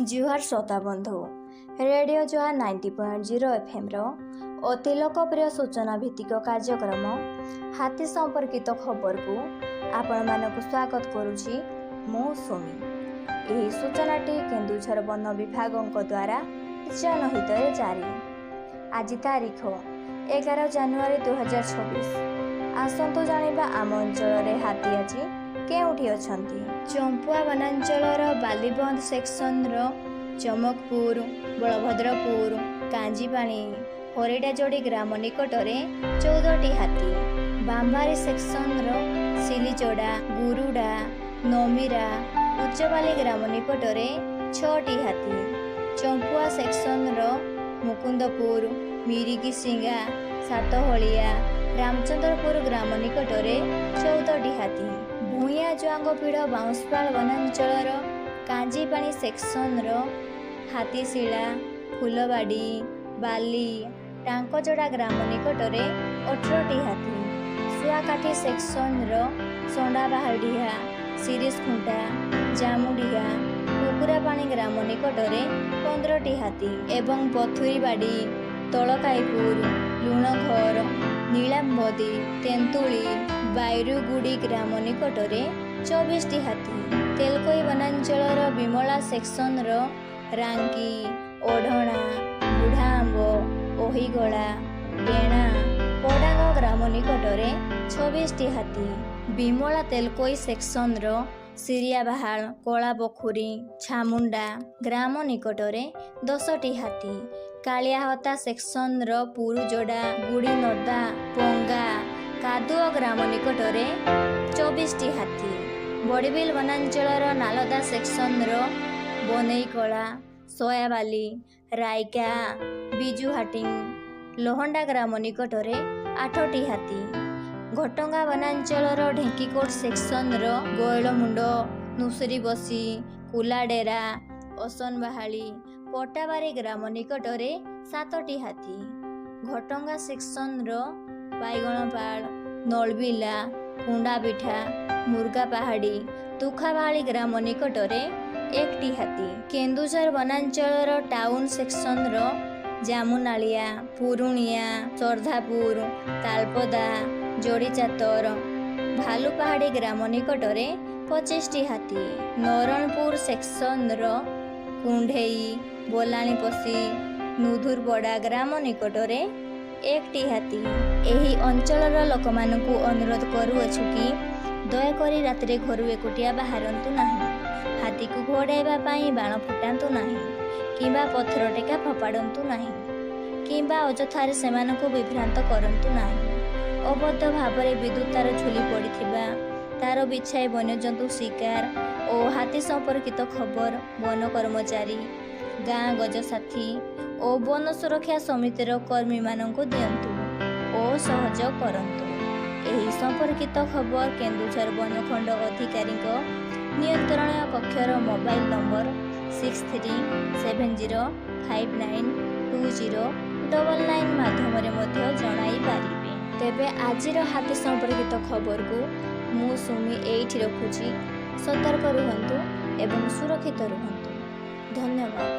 जुहार श्रोता बंधु रेडियो जुहार 90.0 FM अति लोकप्रिय सूचना भित्तिक कार्यक्रम हाथी संपर्कित खबर को आपण मानक स्वागत करुछि मो सोमी। यही सूचनाटी केन्दुझर वन विभाग द्वारा जनहित जारी। आज तारीख 11 जानुआरी 2026। आसंतु जानिबा आम अंचल हाथी आज केउठी अछंती। चंपुआ वनांचलर बालीबंध सेक्शन चमकपुर बलभद्रपुर कांजीपाणी हरिडाजोड़ी ग्राम निकटरे 14टी हाथी। बांबारी सेक्शन सिलीचोड़ा गुरुडा नमीरा उच्चबाली ग्राम निकटरे 6टी हाथी। चंपुआ सेक्शन मुकुंदपुर मिरिकिसिंगा सातहलिया रामचंद्रपुर ग्राम निकटरे 14टी हाथी। भूया जुआंगपीढ़ बाउंसपाल वनांचल कांजीपाणी सेक्शन हाथीशिला फुलबाड़ी बाली टांकचड़ा ग्राम निकटरे 18टी हाथी। सुआकाठी सेक्शन संडाबाहाडिया सिरिसखुंटा जामुडिया कुकुरापाणी ग्राम निकटरे 15टी हाथी एवं पथुरीबाड़ी तलकाईपुर लुणघर नीलाम्बदी तेंतुली बैरुगुड़ी ग्राम निकटरे 24टी हाथी। तेलकोई वनांचल विमला सेक्शन रांकी ओढ़णा बुढ़ाआंब ओहिगला बेणा पड़ांग ग्राम निकटरे 26टी हाथी। विमला तेलकोई सेक्शन सिरियाबाहाल कलापोखुरी छामुंडा ग्राम निकटरे 10टी हाथी। कालियाहता सेक्शन पुरुजोड़ा गुड़ीनदा पंगा कादुआ ग्राम निकटरे 24टी हाथी। बड़बिल वनांचल नालदा सेक्शन बनईकला सोयाबाली रायका बिजुहाटिंग लोहंडा ग्राम निकटरे 8टी हाथी। घटंगा वनांचल ढेंकीकोट सेक्शन गोयलमुंड नुसरीबसी कुलाडेरा असनबाहाली पटाबारी ग्राम निकटरे 7टी हाथी। घटंगा सेक्शन बाईगणपाड़ नलबिला कुंडापिठा मुर्गा पहाड़ी तुखाबाड़ी ग्राम निकटरे 1टी हाथी। केन्दुझर वनांचल टाउन सेक्शन जामुनालिया पुरुणिया चर्धापुर तालपदा जोड़ीचातर भालुपहाड़ी ग्राम निकटरे 25टी हाथी। नरणपुर सेक्शन कुंढेई बोलाणीपसी नुधुरपड़ा ग्राम निकटरे 1टी हाथी। एही अंचलर लोकमानंकु अनुरोध करुअछु कि दयाकरी रात्रे घरु एकुटिया बाहरंतु नाही। हाथी को घोड़ाइबा पाई बाण फुटांतु नाही किंबा पत्थर टेका फपाड़ंतु नाही किंबा अजथारे सेमानंकु विभ्रांत करंतु नाही। अबद्ध भावरे विद्युत तार झुली पड़िथिबा तार बिछाई वन्यजंतु शिकार और हाथी संपर्कित खबर वन कर्मचारी गाँ गजसाथी और वन सुरक्षा समितिर कर्मी मानंकु दियंतु और सहयोग करंतु। एही संपर्कित खबर केन्दुझर वनखंड अधिकारी नियंत्रण कक्षर मोबाइल नंबर 6370592099 माध्यम जणाई पारिबे। तेबे आजिर हाथी संपर्कित खबर को मु सुमी एठी रखुची। सतर्क रुहंतु एवं सुरक्षित रुहंतु। धन्यवाद।